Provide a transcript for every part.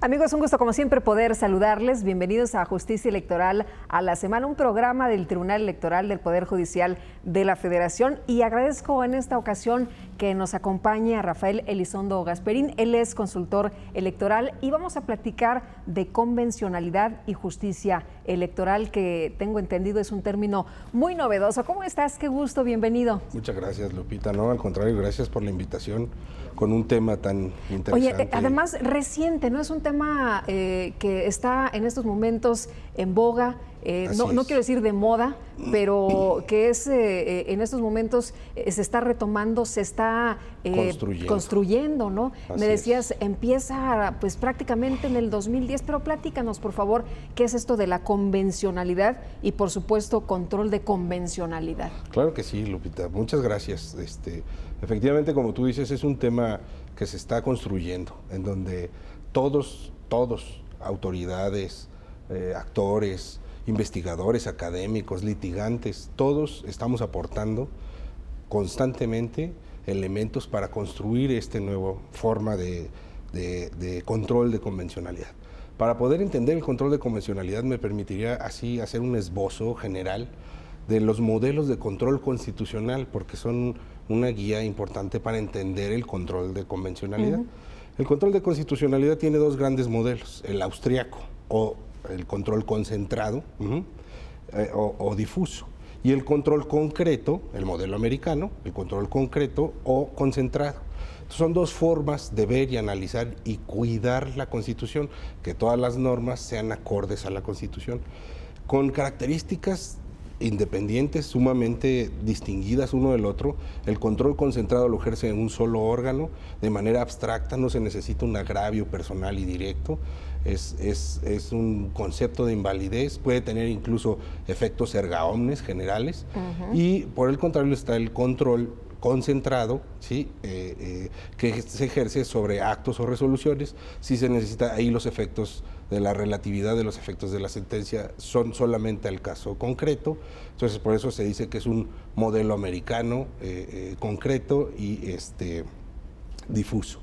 Amigos, un gusto como siempre poder saludarles. Bienvenidos a Justicia Electoral a la Semana, un programa del Tribunal Electoral del Poder Judicial de la Federación. Y agradezco en esta ocasión que nos acompañe a Rafael Elizondo Gasperín. Él es consultor electoral y vamos a platicar de convencionalidad y justicia electoral, que tengo entendido es un término muy novedoso. ¿Cómo estás? Qué gusto, bienvenido. Muchas gracias, Lupita. No, al contrario, gracias por la invitación con un tema tan interesante. Oye, además reciente, ¿no? Es un tema que está en estos momentos en boga, no quiero decir de moda, pero que es en estos momentos se está retomando, se está construyendo, ¿no? Me decías, empieza pues prácticamente en el 2010, pero platícanos, por favor, ¿qué es esto de la convencionalidad y, por supuesto, control de convencionalidad? Claro que sí, Lupita, muchas gracias. Efectivamente, como tú dices, es un tema que se está construyendo, en donde todos, autoridades, actores, investigadores, académicos, litigantes, todos estamos aportando constantemente elementos para construir esta nueva forma de control de convencionalidad. Para poder entender el control de convencionalidad me permitiría así hacer un esbozo general de los modelos de control constitucional, porque son una guía importante para entender el control de convencionalidad. El control de constitucionalidad tiene dos grandes modelos, el austriaco o el control concentrado o difuso, y el control concreto, el modelo americano, el control concreto o concentrado. Son dos formas de ver y analizar y cuidar la Constitución, que todas las normas sean acordes a la Constitución, con características independientes, sumamente distinguidas uno del otro. El control concentrado lo ejerce en un solo órgano, de manera abstracta, no se necesita un agravio personal y directo, es un concepto de invalidez, puede tener incluso efectos erga omnes generales, y por el contrario está el control concentrado, ¿sí? Que se ejerce sobre actos o resoluciones. Si se necesita, ahí los efectos de la relatividad de los efectos de la sentencia son solamente al caso concreto. Entonces, por eso se dice que es un modelo americano concreto y difuso.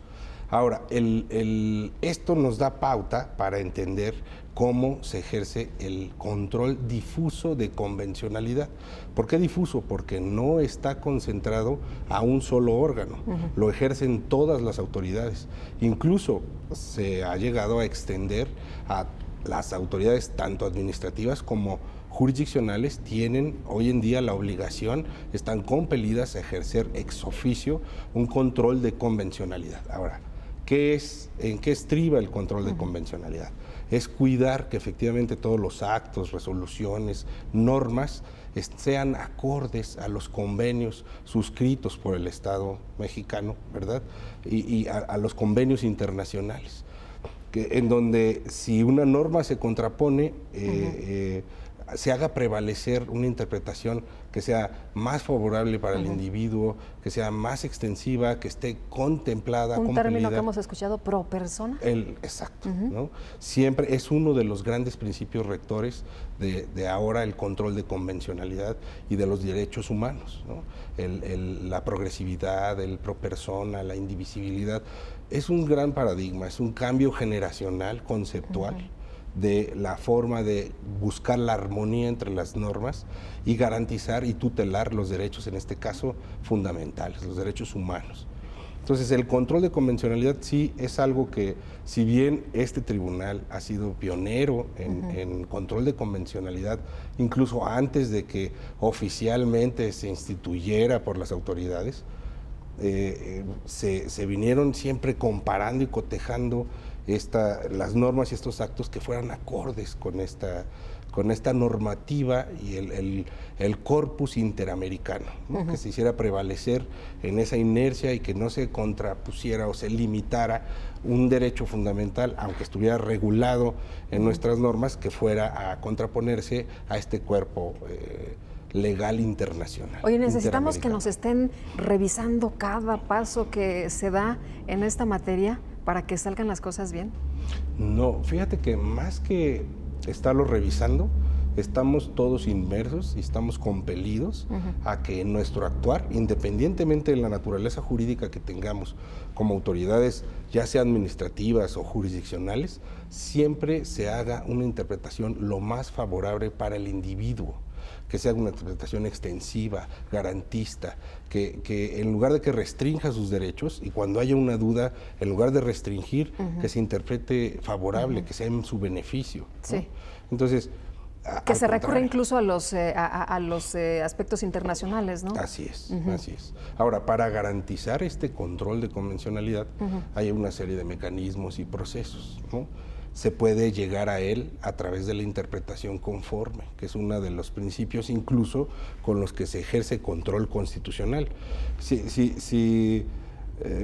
Ahora, esto nos da pauta para entender cómo se ejerce el control difuso de convencionalidad. ¿Por qué difuso? Porque no está concentrado a un solo órgano, lo ejercen todas las autoridades. Incluso se ha llegado a extender a las autoridades tanto administrativas como jurisdiccionales, tienen hoy en día la obligación, están compelidas a ejercer ex oficio un control de convencionalidad. Ahora, ¿en qué estriba el control de convencionalidad? Es cuidar que efectivamente todos los actos, resoluciones, normas sean acordes a los convenios suscritos por el Estado mexicano, ¿verdad? Y a los convenios internacionales, en donde si una norma se contrapone, se haga prevalecer una interpretación que sea más favorable para el individuo, que sea más extensiva, que esté contemplada, un término que hemos escuchado, pro persona. Exacto, ¿no? Siempre es uno de los grandes principios rectores de ahora el control de convencionalidad y de los derechos humanos, ¿no? La progresividad, el pro persona, la indivisibilidad, es un gran paradigma, es un cambio generacional, conceptual, de la forma de buscar la armonía entre las normas y garantizar y tutelar los derechos, en este caso fundamentales, los derechos humanos. Entonces, el control de convencionalidad sí es algo que, si bien este tribunal ha sido pionero en control de convencionalidad, incluso antes de que oficialmente se instituyera por las autoridades, se vinieron siempre comparando y cotejando las normas y estos actos que fueran acordes con esta normativa y el corpus interamericano, ¿no? Que se hiciera prevalecer en esa inercia y que no se contrapusiera o se limitara un derecho fundamental, aunque estuviera regulado en nuestras normas, que fuera a contraponerse a este cuerpo legal internacional. Oye, necesitamos que nos estén revisando cada paso que se da en esta materia para que salgan las cosas bien. No, fíjate que más que estarlo revisando, estamos todos inmersos y estamos compelidos a que nuestro actuar, independientemente de la naturaleza jurídica que tengamos como autoridades, ya sea administrativas o jurisdiccionales, siempre se haga una interpretación lo más favorable para el individuo, que sea una interpretación extensiva, garantista, que en lugar de que restrinja sus derechos, y cuando haya una duda, en lugar de restringir, que se interprete favorable, que sea en su beneficio, ¿no? Sí. Entonces, que se recurre incluso a los aspectos internacionales, ¿no? Así es, así es. Ahora, para garantizar este control de convencionalidad, hay una serie de mecanismos y procesos, ¿no? Se puede llegar a él a través de la interpretación conforme, que es uno de los principios incluso con los que se ejerce control constitucional.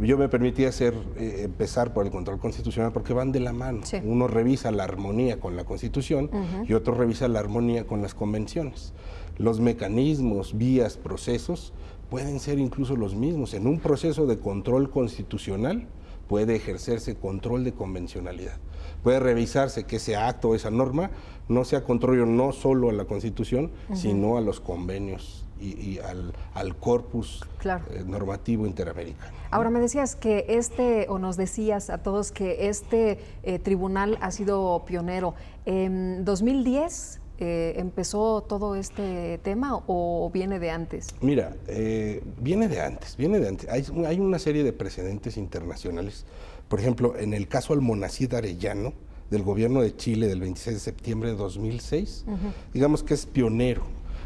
Yo me permití empezar por el control constitucional porque van de la mano. Sí. Uno revisa la armonía con la Constitución y otro revisa la armonía con las convenciones. Los mecanismos, vías, procesos pueden ser incluso los mismos. En un proceso de control constitucional puede ejercerse control de convencionalidad. Puede revisarse que ese acto o esa norma no sea contrario no solo a la Constitución, sino a los convenios y al corpus normativo interamericano. Ahora, me decías que o nos decías a todos que este tribunal ha sido pionero. ¿En 2010 empezó todo este tema o viene de antes? Mira, viene de antes. Hay una serie de precedentes internacionales. Por ejemplo, en el caso Almonacid Arellano, del gobierno de Chile del 26 de septiembre de 2006, digamos que es pionero.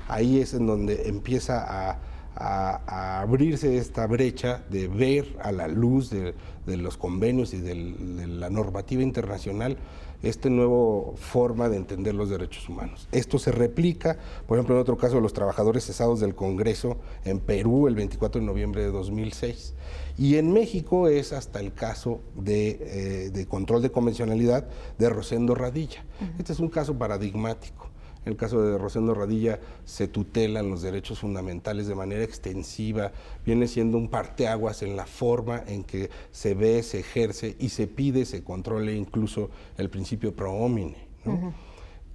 Ahí es en donde empieza a abrirse esta brecha de ver a la luz de los convenios y de la normativa internacional esta nueva forma de entender los derechos humanos. Esto se replica, por ejemplo, en otro caso de los trabajadores cesados del Congreso en Perú el 24 de noviembre de 2006. Y en México es hasta el caso de control de convencionalidad de Rosendo Radilla. Este es un caso paradigmático. En el caso de Rosendo Radilla se tutelan los derechos fundamentales de manera extensiva, viene siendo un parteaguas en la forma en que se ve, se ejerce y se pide, se controle incluso el principio pro homine, ¿no?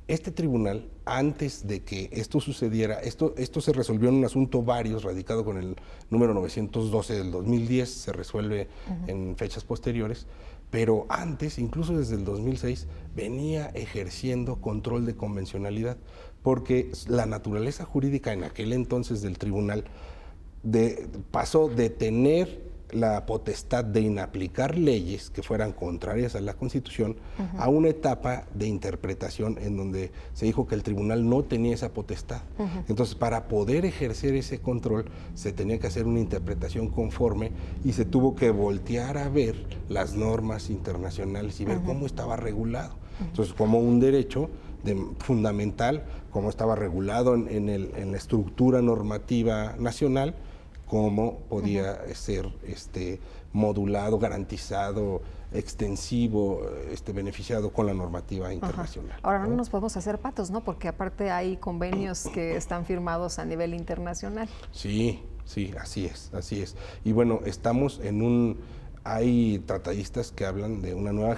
Este tribunal, antes de que esto sucediera, esto se resolvió en un asunto varios, radicado con el número 912 del 2010, se resuelve en fechas posteriores, pero antes, incluso desde el 2006, venía ejerciendo control de convencionalidad, porque la naturaleza jurídica en aquel entonces del tribunal pasó de tener la potestad de inaplicar leyes que fueran contrarias a la Constitución a una etapa de interpretación en donde se dijo que el tribunal no tenía esa potestad. Entonces, para poder ejercer ese control, se tenía que hacer una interpretación conforme y se tuvo que voltear a ver las normas internacionales y ver cómo estaba regulado. Entonces, como un derecho fundamental, cómo estaba regulado en la estructura normativa nacional, cómo podía ser modulado, garantizado, extensivo, beneficiado con la normativa internacional. Ahora no nos podemos hacer patos, ¿no? Porque aparte hay convenios que están firmados a nivel internacional. Sí, así es. Y bueno, estamos hay tratadistas que hablan de una nueva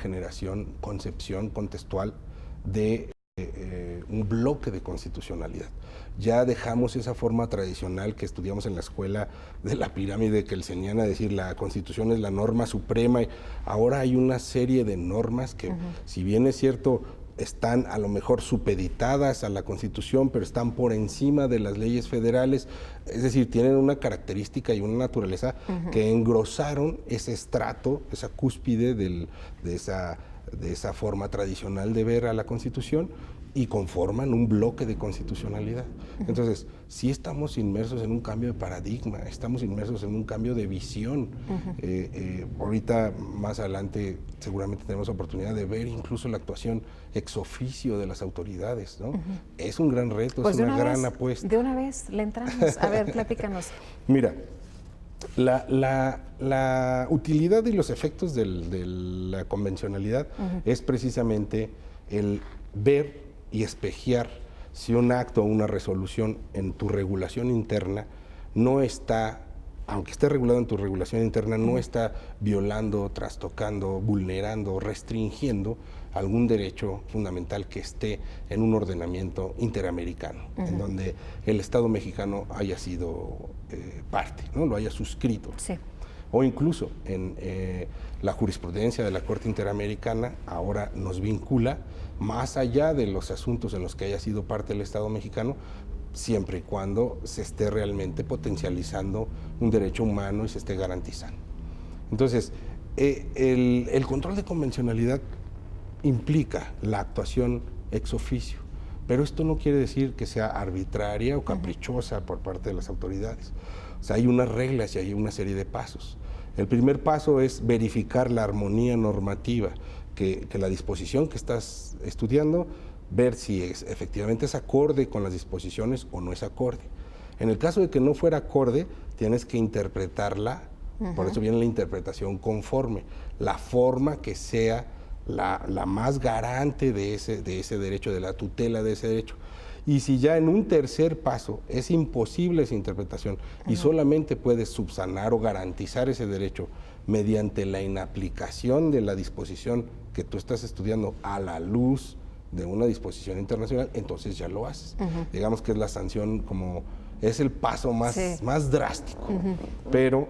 concepción contextual de un bloque de constitucionalidad. Ya dejamos esa forma tradicional que estudiamos en la escuela de la pirámide kelseniana, decir la Constitución es la norma suprema. Ahora hay una serie de normas que, si bien es cierto, están a lo mejor supeditadas a la Constitución, pero están por encima de las leyes federales, es decir, tienen una característica y una naturaleza que engrosaron ese estrato, esa cúspide de esa forma tradicional de ver a la Constitución y conforman un bloque de constitucionalidad. Entonces, sí estamos inmersos en un cambio de paradigma, estamos inmersos en un cambio de visión. Ahorita, más adelante, seguramente tenemos oportunidad de ver incluso la actuación ex oficio de las autoridades, ¿no? Es un gran reto, pues es una gran apuesta. De una vez le entramos. A ver, platícanos. Mira, la utilidad y los efectos de la convencionalidad es precisamente el ver y espejear si un acto o una resolución en tu regulación interna no está aunque esté regulado en tu regulación interna, no está violando, trastocando, vulnerando, restringiendo algún derecho fundamental que esté en un ordenamiento interamericano, en donde el Estado mexicano haya sido parte, ¿no? Lo haya suscrito. Sí. O incluso en la jurisprudencia de la Corte Interamericana ahora nos vincula, más allá de los asuntos en los que haya sido parte el Estado mexicano, siempre y cuando se esté realmente potencializando un derecho humano y se esté garantizando. Entonces, el control de convencionalidad implica la actuación ex oficio, pero esto no quiere decir que sea arbitraria o caprichosa por parte de las autoridades. O sea, hay unas reglas y hay una serie de pasos. El primer paso es verificar la armonía normativa, que la disposición que estás estudiando, ver si efectivamente es acorde con las disposiciones o no es acorde. En el caso de que no fuera acorde, tienes que interpretarla, por eso viene la interpretación conforme, la forma que sea la más garante de ese derecho, de la tutela de ese derecho. Y si ya en un tercer paso es imposible esa interpretación y solamente puedes subsanar o garantizar ese derecho mediante la inaplicación de la disposición que tú estás estudiando a la luz de una disposición internacional, entonces ya lo haces. Digamos que es la sanción, como es el paso más drástico, pero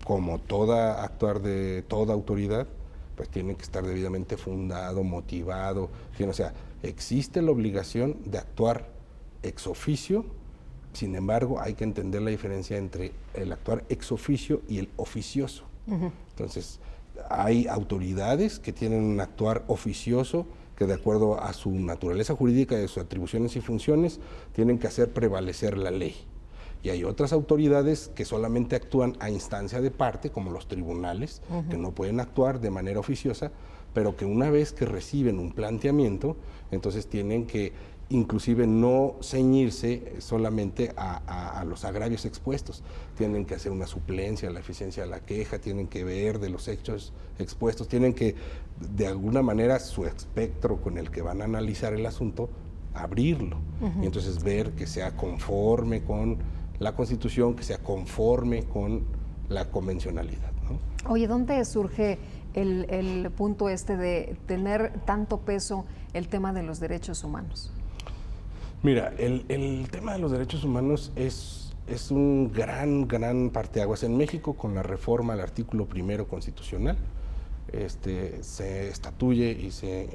como toda actuar de toda autoridad, pues tiene que estar debidamente fundado, motivado, o sea, existe la obligación de actuar ex oficio. Sin embargo, hay que entender la diferencia entre el actuar ex oficio y el oficioso. Entonces, hay autoridades que tienen un actuar oficioso, que de acuerdo a su naturaleza jurídica y a sus atribuciones y funciones, tienen que hacer prevalecer la ley. Y hay otras autoridades que solamente actúan a instancia de parte, como los tribunales, que no pueden actuar de manera oficiosa, pero que una vez que reciben un planteamiento, entonces tienen que inclusive no ceñirse solamente a los agravios expuestos, tienen que hacer una suplencia a la eficiencia de la queja, tienen que ver de los hechos expuestos, tienen que de alguna manera su espectro con el que van a analizar el asunto, abrirlo, y entonces ver que sea conforme con la Constitución, que sea conforme con la convencionalidad, ¿no? Oye, ¿dónde surge el punto de tener tanto peso el tema de los derechos humanos? Mira, el tema de los derechos humanos es un gran parteaguas. En México, con la reforma al artículo 1 constitucional, se estatuye y se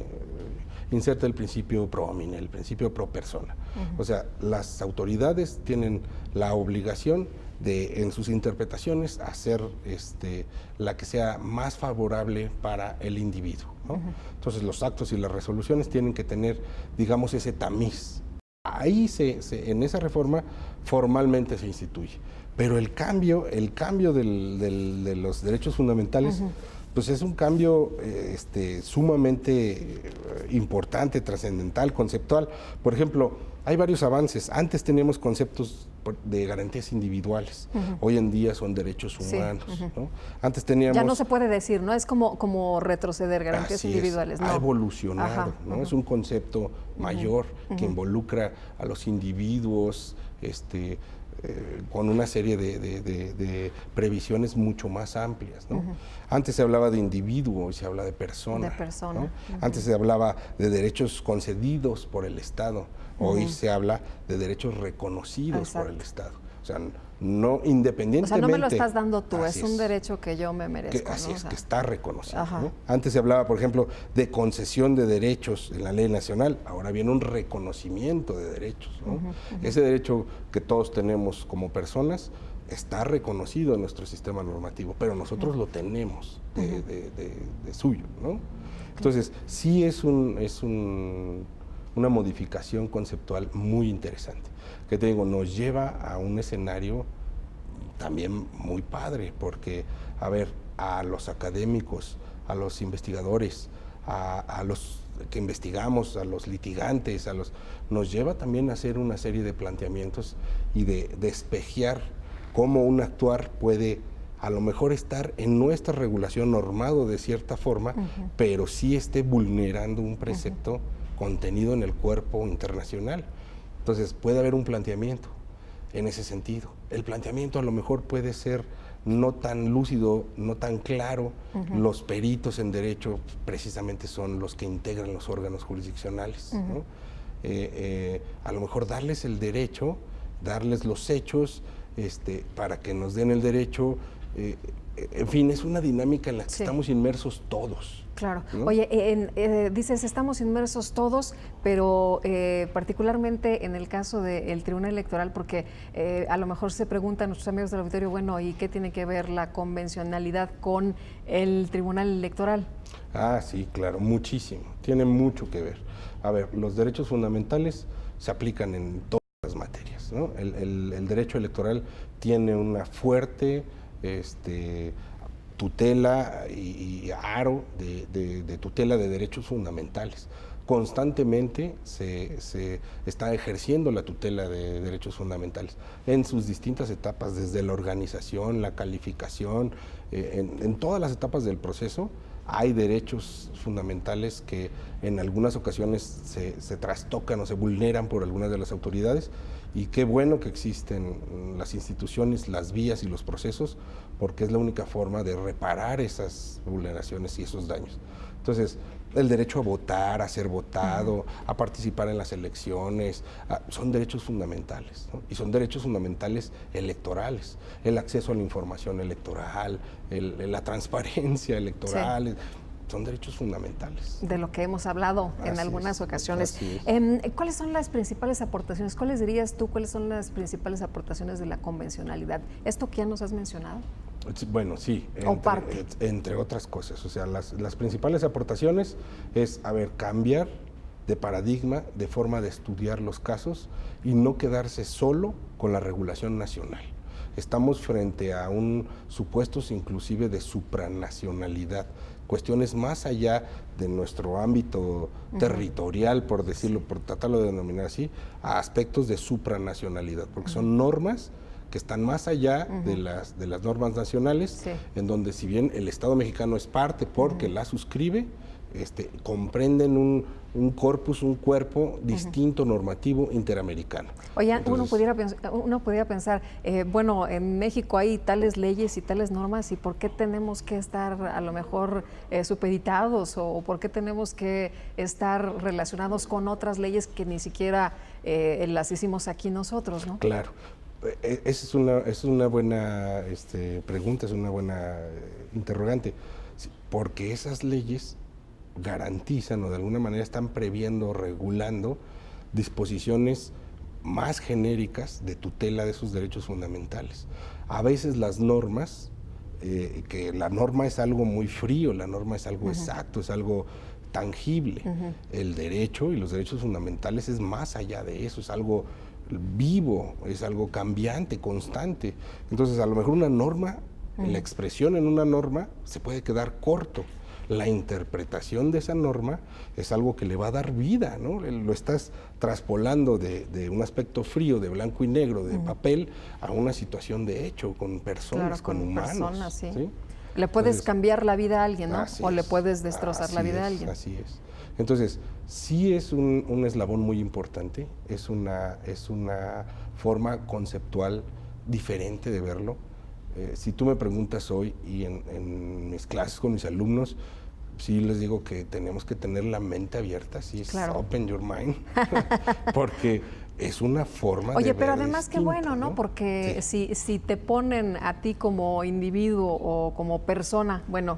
inserta el principio pro homine, el principio pro persona. O sea, las autoridades tienen la obligación de, en sus interpretaciones, hacer la que sea más favorable para el individuo, ¿no? Entonces, los actos y las resoluciones tienen que tener, digamos, ese tamiz. Ahí en esa reforma formalmente se instituye. Pero el cambio de los derechos fundamentales, pues es un cambio sumamente importante, trascendental, conceptual. Por ejemplo, hay varios avances. Antes teníamos conceptos de garantías individuales. Hoy en día son derechos humanos, ¿no? Antes teníamos... Ya no se puede decir, ¿no? Es como retroceder, garantías individuales. ¿No? Ha evolucionado, ¿no? Ajá. Es un concepto mayor que involucra a los individuos, con una serie de previsiones mucho más amplias, ¿no? Antes se hablaba de individuo y se habla de persona. ¿No? Antes se hablaba de derechos concedidos por el Estado. Hoy se habla de derechos reconocidos por el Estado. O sea, no independientemente... O sea, no me lo estás dando tú, es un derecho que yo me merezco. Así ¿no? es, que está reconocido, ¿no? Antes se hablaba, por ejemplo, de concesión de derechos en la ley nacional, ahora viene un reconocimiento de derechos, ¿no? Ese derecho que todos tenemos como personas está reconocido en nuestro sistema normativo, pero nosotros lo tenemos de suyo, ¿no? Entonces, sí es una modificación conceptual muy interesante, que te digo, nos lleva a un escenario también muy padre, porque, a ver, a los académicos, a los investigadores, a los que investigamos, a los litigantes, nos lleva también a hacer una serie de planteamientos y de espejear cómo un actuar puede a lo mejor estar en nuestra regulación normado de cierta forma, pero sí esté vulnerando un precepto contenido en el cuerpo internacional. Entonces puede haber un planteamiento. en ese sentido. El planteamiento a lo mejor puede ser no tan lúcido, no tan claro. Los peritos en derecho precisamente son los que integran los órganos jurisdiccionales, ¿no? A lo mejor darles el derecho, darles los hechos, para que nos den el derecho. En fin, es una dinámica en la que estamos inmersos todos. Claro. ¿No? Oye, dices, estamos inmersos todos, pero particularmente en el caso del Tribunal Electoral, porque a lo mejor se preguntan nuestros amigos del auditorio, bueno, ¿y qué tiene que ver la convencionalidad con el Tribunal Electoral? Ah, sí, claro, muchísimo. Tiene mucho que ver. A ver, los derechos fundamentales se aplican en todas las materias, ¿no? El derecho electoral tiene una fuerte tutela y aro de tutela de derechos fundamentales. Constantemente se está ejerciendo la tutela de derechos fundamentales en sus distintas etapas, desde la organización, la calificación, en todas las etapas del proceso. Hay derechos fundamentales que en algunas ocasiones se trastocan o se vulneran por algunas de las autoridades, y qué bueno que existen las instituciones, las vías y los procesos, porque es la única forma de reparar esas vulneraciones y esos daños. Entonces, el derecho a votar, a ser votado, a participar en las elecciones, son derechos fundamentales, ¿no? Y son derechos fundamentales electorales. El acceso a la información electoral, la transparencia electoral, son derechos fundamentales. De lo que hemos hablado en algunas ocasiones. ¿Cuáles son las principales aportaciones? ¿Cuáles dirías tú, cuáles son las principales aportaciones de la convencionalidad? ¿Esto que ya nos has mencionado? Bueno, sí, entre otras cosas. O sea, las principales aportaciones es, cambiar de paradigma, de forma de estudiar los casos y no quedarse solo con la regulación nacional. Estamos frente a supuestos inclusive de supranacionalidad, cuestiones más allá de nuestro ámbito territorial, por decirlo, por tratarlo de denominar así, a aspectos de supranacionalidad, porque son normas que están más allá de las normas nacionales, en donde si bien el Estado mexicano es parte porque la suscribe, comprenden un corpus, un cuerpo distinto, normativo, interamericano. Oye, entonces, uno pudiera pensar, bueno, en México hay tales leyes y tales normas, ¿y por qué tenemos que estar a lo mejor supeditados o por qué tenemos que estar relacionados con otras leyes que ni siquiera las hicimos aquí nosotros, ¿no? Claro. Esa es una buena pregunta, es una buena interrogante, porque esas leyes garantizan o de alguna manera están previendo, regulando disposiciones más genéricas de tutela de esos derechos fundamentales. A veces las normas, que la norma es algo muy frío, la norma es algo exacto, es algo tangible. El derecho y los derechos fundamentales es más allá de eso, es algo vivo, es algo cambiante, constante. Entonces, a lo mejor una norma, la expresión en una norma se puede quedar corto. La interpretación de esa norma es algo que le va a dar vida, ¿no? Lo estás traspolando de un aspecto frío, de blanco y negro, de papel, a una situación de hecho, con personas, con humanos. Personas, ¿sí? Le puedes cambiar la vida a alguien, ¿no? O le puedes destrozar la vida a alguien. Así es. Entonces, sí es un eslabón muy importante, es una forma conceptual diferente de verlo. Si tú me preguntas hoy, y en mis clases con mis alumnos, sí les digo que tenemos que tener la mente abierta, sí, claro. Open your mind, porque es una forma Oye, de pero ver además qué bueno, ¿no? Porque si te ponen a ti como individuo o como persona, bueno,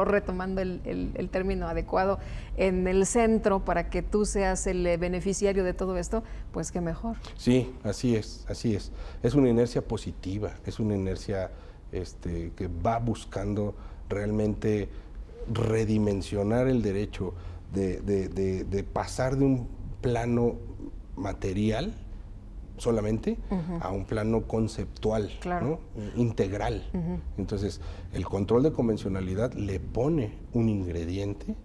retomando el término adecuado, en el centro para que tú seas el beneficiario de todo esto, pues qué mejor. Sí, así es, así es. Es una inercia positiva, es una inercia que va buscando realmente redimensionar el derecho, de pasar de un plano material solamente a un plano conceptual, claro, ¿no? Integral. Entonces, el control de convencionalidad le pone un ingrediente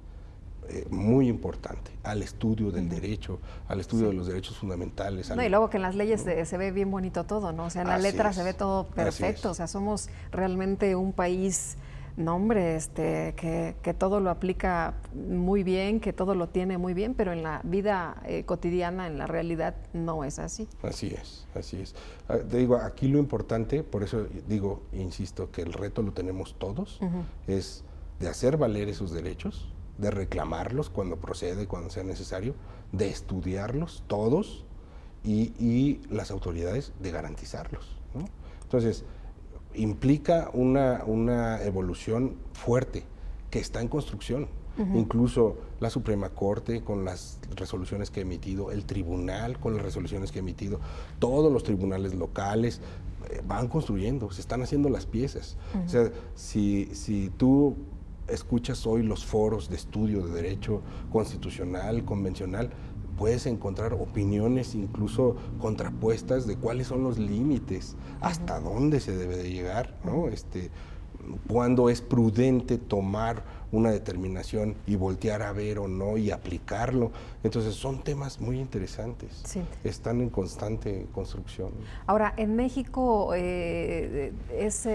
muy importante al estudio del derecho, al estudio de los derechos fundamentales. Y luego que en las leyes se ve bien bonito todo, ¿no? O sea, en la letra se ve todo perfecto, o sea, somos realmente un país no hombre, que todo lo aplica muy bien, que todo lo tiene muy bien, pero en la vida cotidiana, en la realidad, no es así. Así es, así es. Te digo, aquí lo importante, por eso digo, insisto, que el reto lo tenemos todos, es de hacer valer esos derechos, de reclamarlos cuando procede, cuando sea necesario, de estudiarlos todos y las autoridades de garantizarlos, ¿no? Entonces, implica una evolución fuerte que está en construcción. Incluso la Suprema Corte con las resoluciones que ha emitido, el tribunal con las resoluciones que ha emitido, todos los tribunales locales van construyendo, se están haciendo las piezas. O sea, si tú escuchas hoy los foros de estudio de derecho constitucional, convencional, puedes encontrar opiniones incluso contrapuestas de cuáles son los límites, hasta dónde se debe de llegar, ¿no? Cuándo es prudente tomar una determinación y voltear a ver o no y aplicarlo. Entonces son temas muy interesantes, sí. Están en constante construcción. Ahora, en México es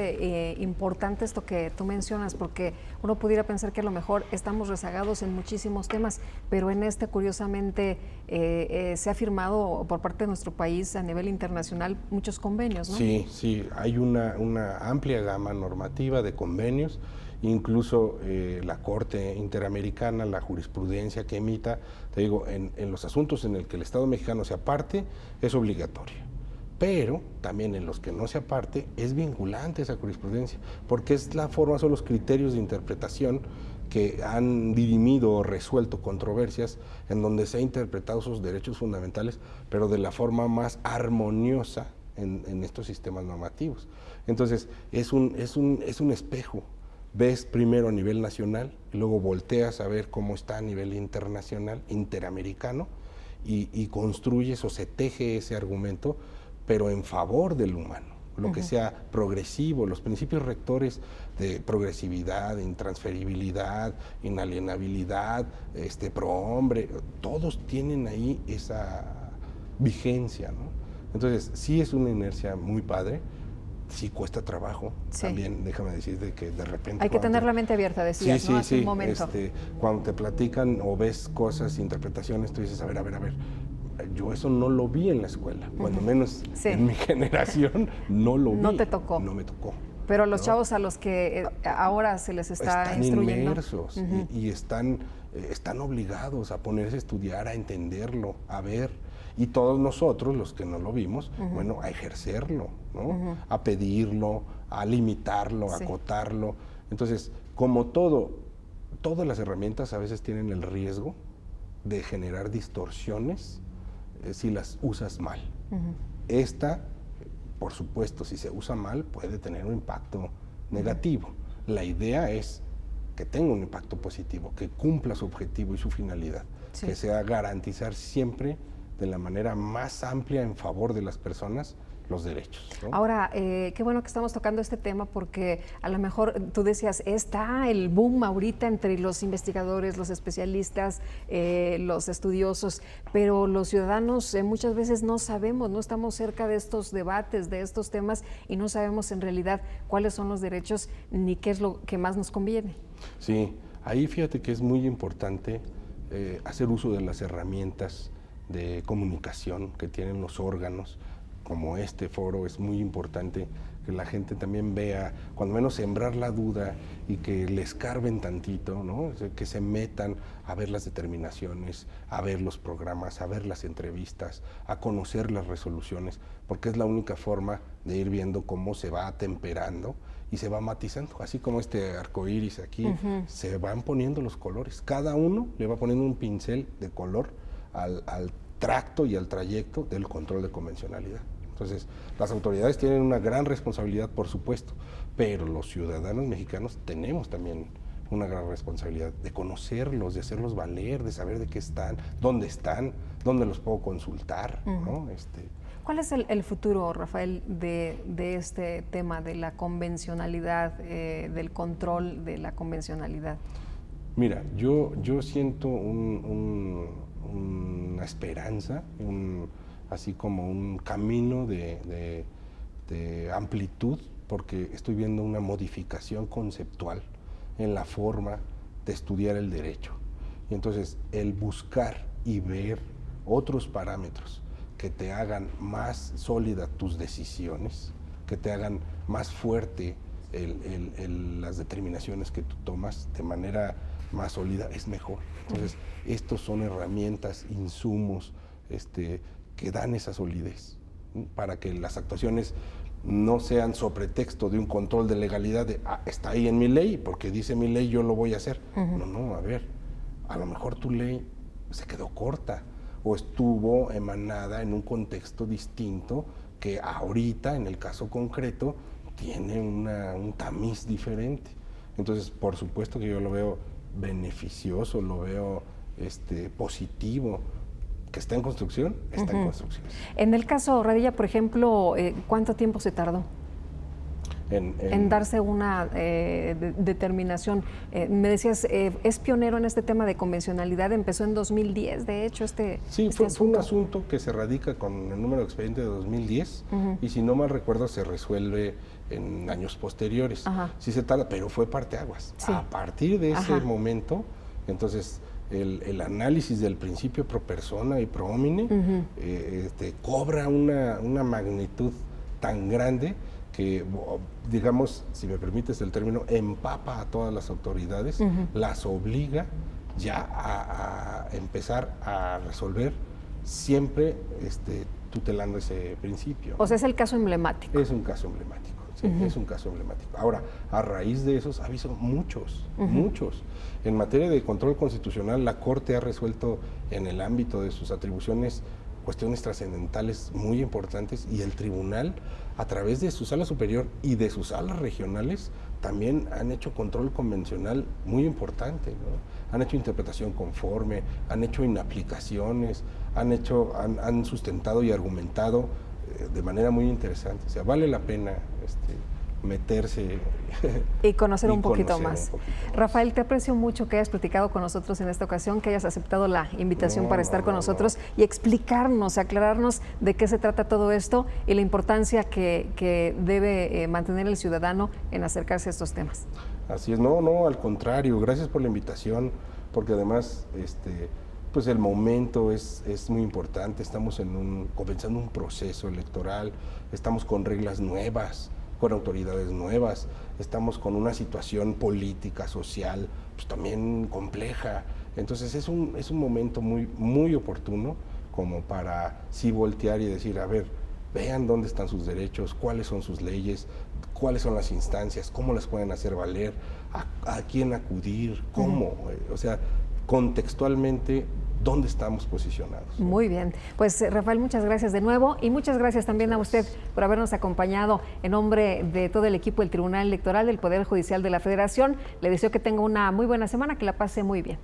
importante esto que tú mencionas, porque uno pudiera pensar que a lo mejor estamos rezagados en muchísimos temas, pero en curiosamente, se ha firmado por parte de nuestro país a nivel internacional muchos convenios, ¿no? Sí, sí, hay una amplia gama normativa de convenios, incluso la Corte Interamericana, la jurisprudencia que emita, te digo, en los asuntos en el que el Estado mexicano se aparte, es obligatorio. Pero también en los que no se aparte, es vinculante esa jurisprudencia, porque es la forma, son los criterios de interpretación que han dirimido o resuelto controversias en donde se han interpretado sus derechos fundamentales, pero de la forma más armoniosa en estos sistemas normativos. Entonces, es un espejo. Ves primero a nivel nacional, y luego volteas a ver cómo está a nivel internacional, interamericano, y construyes o se teje ese argumento, pero en favor del humano, lo que sea progresivo, los principios rectores de progresividad, intransferibilidad, inalienabilidad, prohombre, todos tienen ahí esa vigencia, ¿no? Entonces, sí es una inercia muy padre. Sí cuesta trabajo, sí. También déjame decirte que de repente... Hay que tener la mente abierta, decías, sí, ¿no? Hace un momento. Cuando te platican o ves cosas, interpretaciones, tú dices, a ver, yo eso no lo vi en la escuela, cuando menos en mi generación no lo vi. No te tocó. No me tocó. Pero los chavos a los que ahora se les está instruyendo. Están inmersos y están obligados a ponerse a estudiar, a entenderlo, a ver. Y todos nosotros, los que no lo vimos, bueno, a ejercerlo, ¿no? A pedirlo, a limitarlo, a acotarlo. Entonces, como todas las herramientas a veces tienen el riesgo de generar distorsiones si las usas mal. Esta, por supuesto, si se usa mal, puede tener un impacto negativo. La idea es que tenga un impacto positivo, que cumpla su objetivo y su finalidad, que sea garantizar siempre de la manera más amplia en favor de las personas los derechos, ¿no? Ahora, qué bueno que estamos tocando este tema, porque a lo mejor tú decías, está el boom ahorita entre los investigadores, los especialistas, los estudiosos, pero los ciudadanos muchas veces no sabemos, no estamos cerca de estos debates, de estos temas, y no sabemos en realidad cuáles son los derechos ni qué es lo que más nos conviene. Sí, ahí fíjate que es muy importante hacer uso de las herramientas de comunicación que tienen los órganos, como este foro. Es muy importante que la gente también vea, cuando menos sembrar la duda y que le escarben tantito, ¿no? O sea, que se metan a ver las determinaciones, a ver los programas, a ver las entrevistas, a conocer las resoluciones, porque es la única forma de ir viendo cómo se va atemperando y se va matizando, así como este arco iris aquí, se van poniendo los colores, cada uno le va poniendo un pincel de color al tracto y al trayecto del control de convencionalidad. Entonces, las autoridades tienen una gran responsabilidad, por supuesto, pero los ciudadanos mexicanos tenemos también una gran responsabilidad de conocerlos, de hacerlos valer, de saber de qué están, dónde los puedo consultar, ¿no? ¿Cuál es el futuro, Rafael, de este tema de la convencionalidad, del control de la convencionalidad? Mira, yo siento una esperanza, así como un camino de amplitud, porque estoy viendo una modificación conceptual en la forma de estudiar el derecho. Y entonces el buscar y ver otros parámetros que te hagan más sólida tus decisiones, que te hagan más fuerte las determinaciones que tú tomas de manera más sólida, es mejor. Entonces, estos son herramientas, insumos que dan esa solidez, ¿sí? Para que las actuaciones no sean sobre pretexto de un control de legalidad de, está ahí en mi ley, porque dice mi ley, yo lo voy a hacer. No, a ver, a lo mejor tu ley se quedó corta o estuvo emanada en un contexto distinto que ahorita, en el caso concreto, tiene un tamiz diferente. Entonces, por supuesto que yo lo veo beneficioso, lo veo positivo. Que está en construcción, está en construcción. En el caso Radilla, por ejemplo, ¿cuánto tiempo se tardó en darse una determinación? Me decías, es pionero en este tema de convencionalidad, empezó en 2010, de hecho, Sí, fue un asunto que se radica con el número de expediente de 2010 y si no mal recuerdo se resuelve en años posteriores. Sí se tarda, pero fue parteaguas. Sí. A partir de ese momento, entonces el análisis del principio pro persona y pro homine cobra una magnitud tan grande que, digamos, si me permites el término, empapa a todas las autoridades, las obliga ya a empezar a resolver siempre tutelando ese principio. O sea, es el caso emblemático. Es un caso emblemático. Sí, es un caso emblemático. Ahora, a raíz de esos, ha habido muchos. En materia de control constitucional, la Corte ha resuelto en el ámbito de sus atribuciones cuestiones trascendentales muy importantes y el tribunal, a través de su sala superior y de sus salas regionales, también han hecho control convencional muy importante, ¿no? Han hecho interpretación conforme, han hecho inaplicaciones, han sustentado y argumentado de manera muy interesante. O sea, vale la pena meterse y conocer un poquito más. Rafael, te aprecio mucho que hayas platicado con nosotros en esta ocasión, que hayas aceptado la invitación para estar con nosotros y explicarnos, aclararnos de qué se trata todo esto y la importancia que debe mantener el ciudadano en acercarse a estos temas. Así es, no, al contrario, gracias por la invitación, porque además pues el momento es muy importante, estamos comenzando un proceso electoral, estamos con reglas nuevas, con autoridades nuevas, estamos con una situación política, social, pues también compleja. Entonces es un momento muy, muy oportuno como para sí voltear y decir, a ver, vean dónde están sus derechos, cuáles son sus leyes, cuáles son las instancias, cómo las pueden hacer valer, a quién acudir, cómo, o sea, contextualmente, ¿dónde estamos posicionados? Muy bien. Pues Rafael, muchas gracias de nuevo y muchas gracias también a usted por habernos acompañado en nombre de todo el equipo del Tribunal Electoral del Poder Judicial de la Federación. Le deseo que tenga una muy buena semana, que la pase muy bien.